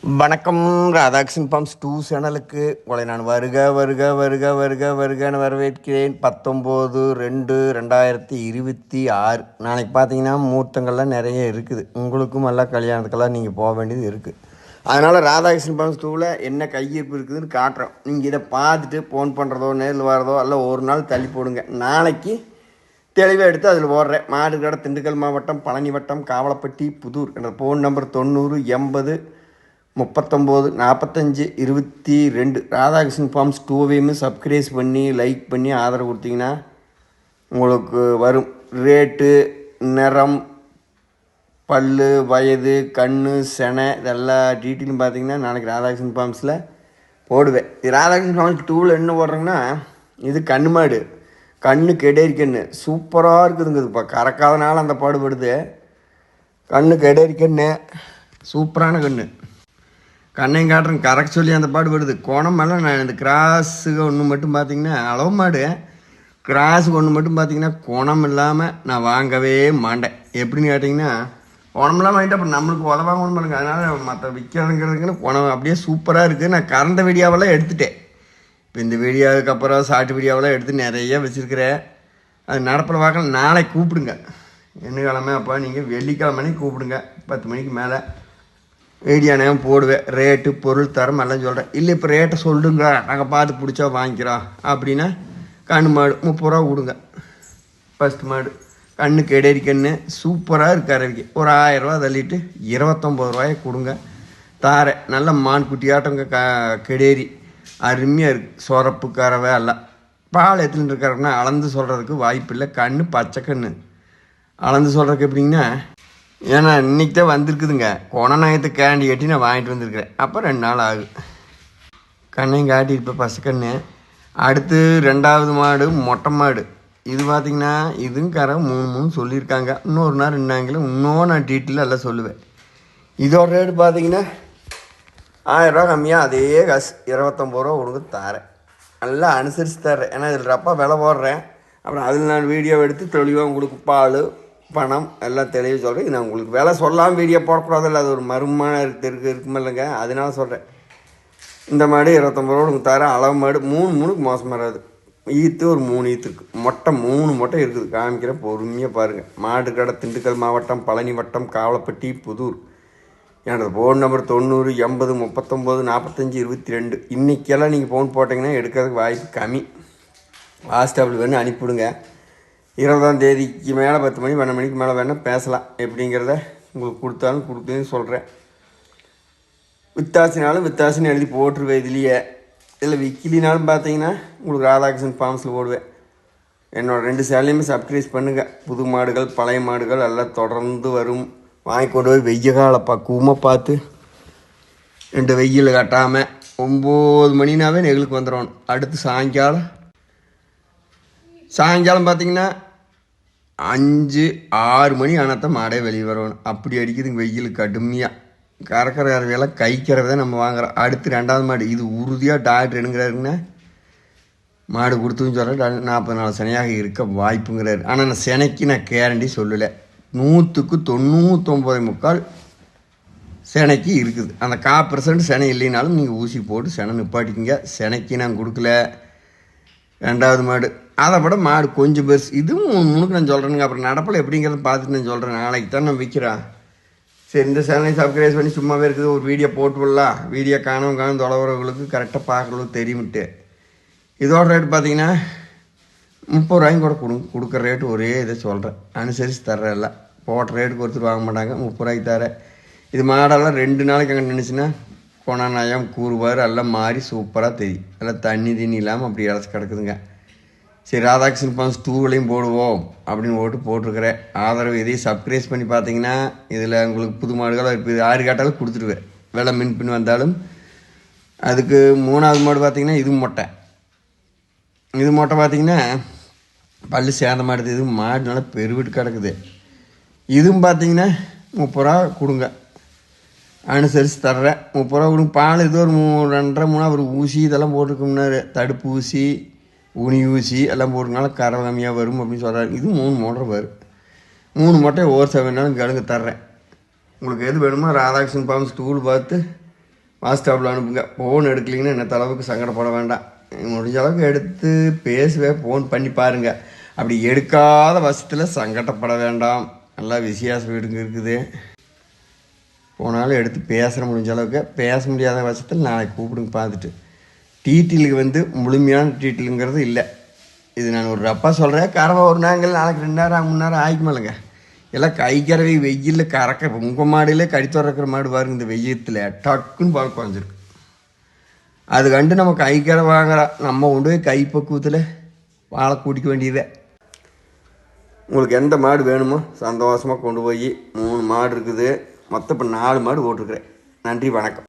வணக்கம். ராதாகிருஷ்ணன் பம்ப்ஸ் 2 சேனலுக்கு உங்களை நான் வருக வருக வருக வருக வருகன்னு வரவேற்கிறேன். 19/2/2026 நாளைக்கு பார்த்தீங்கன்னா மூர்த்தங்கள்லாம் நிறைய இருக்குது. உங்களுக்கும் எல்லாம் கல்யாணத்துக்கெல்லாம் நீங்கள் போக வேண்டியது இருக்குது. அதனால் ராதாகிருஷ்ணன் பம்ப்ஸ் 2வில் என்ன கையிருப்பு இருக்குதுன்னு காட்டுறோம். நீங்கள் இதை பார்த்துட்டு ஃபோன் பண்ணுறதோ நேரில் வரதோ அல்ல ஒரு நாள் தள்ளி போடுங்க. நாளைக்கு தெளிவாக எடுத்து அதில் ஓடுறேன். மாடுகடை, திண்டுக்கல் மாவட்டம், பழனி வட்டம், காவலப்பட்டி, புதூர் என்ற ஃபோன் நம்பர் 90 80 39 45 22. ராதாகிருஷ்ணன் ஃபார்ம்ஸ் 2வையும் சப்ஸ்கிரைப் பண்ணி லைக் பண்ணி ஆதரவு கொடுத்தீங்கன்னா உங்களுக்கு வரும். ரேட்டு, நிறம், பல், வயது, கண், செனை இதெல்லாம் டீட்டெயிலும் பார்த்தீங்கன்னா நாளைக்கு ராதாகிருஷ்ணன் ஃபார்ம்ஸில் போடுவேன். இது ராதாகிருஷ்ணன் ஃபார்ம்ஸ் 2வில் என்ன போடுறேங்கன்னா, இது கண்ணு மாடு, கண்ணு கெடேரி கண்ணு சூப்பராக இருக்குதுங்க. இப்போ கறக்காதனால அந்த பாடுபடுது. கண்ணு கெடேரி கண்ணு சூப்பரான கண்ணு. கண்ணையும் காட்டுறேன், கறக்க சொல்லி அந்த பாடு வருது. குணம் எல்லாம் நான் இந்த கிராஸுக்கு ஒன்று மட்டும் பார்த்தீங்கன்னா, அளவு மாடு கிராஸுக்கு ஒன்று மட்டும் பார்த்தீங்கன்னா குணம் இல்லாமல் நான் வாங்கவே மாட்டேன். எப்படின்னு கேட்டிங்கன்னா, குணமெல்லாம் வாங்கிட்டு அப்புறம் நம்மளுக்கு உதவாங்க ஒன்று பண்ணுங்க. அதனால் மற்ற விற்கிறதுங்கிறதுக்குன்னு குணம் அப்படியே சூப்பராக இருக்குது. நான் கறந்த வீடியோவெல்லாம் எடுத்துட்டேன். இப்போ இந்த வீடியோவுக்கு அப்புறம் சாட்டு வீடியோவெல்லாம் எடுத்து நிறைய வச்சுருக்கிறேன். அது நடப்பில் பார்க்கலாம். நாளைக்கு கூப்பிடுங்க. என்ன கிழமை அப்போ நீங்கள் வெள்ளிக்கிழமை கூப்பிடுங்க. 10 மணிக்கு மேலே வீடியோ நான் போடுவேன். ரேட்டு, பொருள், தரம் எல்லாம் சொல்கிறேன். இல்லை இப்போ ரேட்டை சொல்லுங்க, நாங்கள் பார்த்து பிடிச்சா வாங்கிக்கிறோம் அப்படின்னா கண்ணு மாடு 30 ரூபா கொடுங்க. ஃபஸ்ட்டு மாடு கண்ணு கெடேரி கண்ணு சூப்பராக இருக்குது. அரைவிக்கு ஒரு 1000 ரூபா தள்ளிட்டு 29 ரூபாயை கொடுங்க. தாரை நல்ல மான் குட்டியாட்டங்க கெடேரி அருமையாக இருக்குது. சொரப்பு கறவை எல்லாம். பால் எத்தனை இருக்கிறன்னா அளந்து சொல்கிறதுக்கு வாய்ப்பு இல்லை. கண்ணு பச்சை கண்ணு அளந்து சொல்கிறதுக்கு எப்படிங்கன்னா, ஏன்னா இன்றைக்கி தான் வந்திருக்குதுங்க. கொணநாயத்தை கேண்டி கட்டி நான் வாங்கிட்டு வந்திருக்கிறேன். அப்போ 2 நாள் ஆகும். கண்ணையும் காட்டி இப்போ பசக்கண்ணு. அடுத்து 2வது மாடு மொட்டை மாடு. இது பார்த்திங்கன்னா இதுவும் கரை 3 சொல்லியிருக்காங்க. இன்னொரு நாள் இருந்தாங்களே இன்னும் நான் டீட்டெயிலாக எல்லாம் சொல்லுவேன். இதோட ரேட்டு பார்த்திங்கன்னா 1000 ரூபா கம்மியாக அதே காசு 29 ரூபா கொடுங்க தாரேன். நல்லா அனுசரித்து தர்றேன். ஏன்னா இதில் ரப்பா விலை போடுறேன். அப்புறம் அதில் நான் வீடியோ எடுத்து தெளிவாக உங்களுக்கு பால், பணம் எல்லாம் தெளிவாக சொல்கிறேன். நான் உங்களுக்கு விலை சொல்லாமல் வீடியோ போடக்கூடாதில்ல, அது ஒரு மர்மமான இருக்குமில்லைங்க. அதனால சொல்கிறேன். இந்த மாடு 29 ரூபா உங்களுக்கு தரேன். அளவு மாடு 3 மோசம் வராது. ஈத்து ஒரு 3 ஈத்து இருக்குது. மொட்டை 3 மொட்டை இருக்குது. காமிக்கிறேன், பொறுமையாக பாருங்கள். மாடுகடை, திண்டுக்கல் மாவட்டம், பழனி வட்டம், காவலப்பட்டி, புதூர். என்னோடய ஃபோன் நம்பர் 90 80 39 45 22. இன்றைக்கெல்லாம் நீங்கள் ஃபோன் போட்டிங்கன்னா எடுக்கிறதுக்கு வாய்ப்பு கம்மி. வாட்ஸ்அப்பில் வேணும் அனுப்பிவிடுங்க. 20ஆம் தேதிக்கு மேலே 10 மணி 12 மணிக்கு மேலே வேணால் பேசலாம். எப்படிங்கிறத உங்களுக்கு கொடுத்தாலும் கொடுக்குன்னு சொல்கிறேன். வித்தாசினாலும் வித்தாசின்னு எழுதி போட்டுருவேன். இதுலேயே இதில் விக்கிலினாலும் பார்த்தீங்கன்னா உங்களுக்கு ராதாகிருஷ்ணன் ஃபார்ம்ஸில் போடுவேன். என்னோடய 2 சேனலையுமே சப்ஸ்கிரைப் பண்ணுங்கள். புது மாடுகள், பழைய மாடுகள் எல்லாம் தொடர்ந்து வரும். வாங்கி கொண்டு போய் வெய்ய கால பக்குவமாக பார்த்து 2 வெயில் கட்டாமல் 9 மணினாவே நெகிழுக்கு வந்துடணும். அடுத்து சாயங்காலம் பார்த்தீங்கன்னா 5-6 மணி ஆனாத்தான் மாடே வெளியே வரணும். அப்படி அடிக்குதுங்க வெயில் கடுமையாக. கறக்கிற கறவையெல்லாம் கைக்கிறத நம்ம வாங்குகிறோம். அடுத்து 2வது மாடு. இது உறுதியாக டாக்டர் எடுங்கிறாருங்கன்னா மாடு கொடுத்துன்னு சொல்கிறேன். 40 நாள் சனையாக இருக்க வாய்ப்புங்கிறாரு. ஆனால் நான் செனைக்கு நான் கேரண்டி சொல்லலை. 100க்கு 99.25 செனைக்கு இருக்குது. அந்த 1% செனை இல்லைனாலும் நீங்கள் ஊசி போட்டு செனை நிப்பாட்டிக்கிங்க. செனைக்கு நான் கொடுக்கல. 2வது மாடு அதை விட மாடு கொஞ்சம் பெருசு. இதுவும் 3 நான் சொல்கிறேனுங்க. அப்புறம் நடப்பில் எப்படிங்கிறத பார்த்துட்டு நான் சொல்கிறேன். நாளைக்கு தான் நான் விற்கிறேன். சரி, இந்த சேனலை சப்ஸ்கிரைப் பண்ணி சும்மாவே இருக்குது. ஒரு வீடியோ போட்டு விடலாம். வீடியோ காணும் தொலைவர்களுக்கு கரெக்டாக பார்க்குறவங்களுக்கு தெரியுமிட்டு. இதோட ரேட்டு பார்த்தீங்கன்னா 30 ரூபாயும் கூட கொடுக்குற ரேட்டு ஒரே இதை சொல்கிறேன். அனுசரித்து தர்றேன். எல்லாம் போட்ட ரேட்டுக்கு ஒருத்தர் வாங்க மாட்டாங்க. 30 ரூபாய்க்கு தரேன். இது மாடெல்லாம் 2 நாளைக்கு அங்கே நினச்சின்னா கொணநாயம் கூறுவார் எல்லாம் மாறி சூப்பராக தெரியும். எல்லாம் தண்ணி இல்லாமல் அப்படி இறச்சி கிடக்குதுங்க. சரி, ராதாகிருஷ்ணன் ஃபார்ம்ஸ் 2விலையும் போடுவோம் அப்படின்னு போட்டிருக்கிறேன். ஆதரவு இதையும் சப்ஸ்கிரைப் பண்ணி பார்த்தீங்கன்னா இதில் உங்களுக்கு புது மாடுகளாக இருக்குது. 6 கேட்டாலும் கொடுத்துருவேன். விலை மின் வந்தாலும். அதுக்கு 3வது மாடு பார்த்திங்கன்னா இது மொட்டை. இது மொட்டை பார்த்திங்கன்னா பல்லு சேர்ந்த மாடுது. இது மாடு நல்லா பெருவிட்டு கிடக்குது. இதுவும் பார்த்திங்கன்னா 30 ரூபா கொடுங்க. அனுசரித்து தர்றேன். 30 ரூபா கொடுங்க. பால் இது ஒரு 2.5-3 ஒரு ஊசி இதெல்லாம் போட்டிருக்கோம்னாரு. தடுப்பு ஊசி, ஊனி ஊசி எல்லாம் போட்டுனால கரை கம்மியாக வரும் அப்படின்னு சொல்கிறாரு. இது 3 மோட்டர் வரும். 3 மொட்டை ஓவர் 7 நாளும் கடுங்க தர்றேன். உங்களுக்கு எது வேணுமோ ராதாகிருஷ்ணன் ஃபார்ம்ஸ் 2 பார்த்து வாட்ஸ்அப்பில் அனுப்புங்க. ஃபோன் எடுக்கலிங்கன்னா என்ன அளவுக்கு சங்கடப்பட வேண்டாம். முடிஞ்ச அளவுக்கு எடுத்து பேசுவேன், ஃபோன் பண்ணி பாருங்கள். அப்படி எடுக்காத பட்சத்தில் சங்கடப்பட வேண்டாம். நல்லா விசேஷ வீடுங்க இருக்குது. போனாலும் எடுத்து பேசுகிற முடிஞ்ச அளவுக்கு. பேச முடியாத பட்சத்தில் நாளைக்கு கூப்பிடுங்க பார்த்துட்டு. டீட்டெயிலுக்கு முழுமையான டீட்டெயிலுங்கிறது இல்லை. இது நான் ஒரு ரப்பா சொல்கிறேன். கறவை ஒரு நாங்கள் நாளைக்கு 2 நேரம் 3 நேரம் ஆகிக்குமாலங்க. எல்லாம் கைக்கறவை வெயிலில் கறக்க உங்கள் மாடியிலே கறி துறக்கிற மாடு பாருங்க. இந்த வெயிலத்தில் டக்குன்னு பால் குறைஞ்சிருக்கு. அது கண்டு நம்ம கைக்கரை வாங்குறோம். நம்ம கொண்டு போய் கைப்பக்குவத்தில் வாழை கூட்டிக்க வேண்டியதே. உங்களுக்கு எந்த மாடு வேணுமோ சந்தோஷமாக கொண்டு போய் 3 மாடு இருக்குது. மொத்தம் இப்போ 4 மாடு போட்டிருக்கிறேன். நன்றி, வணக்கம்.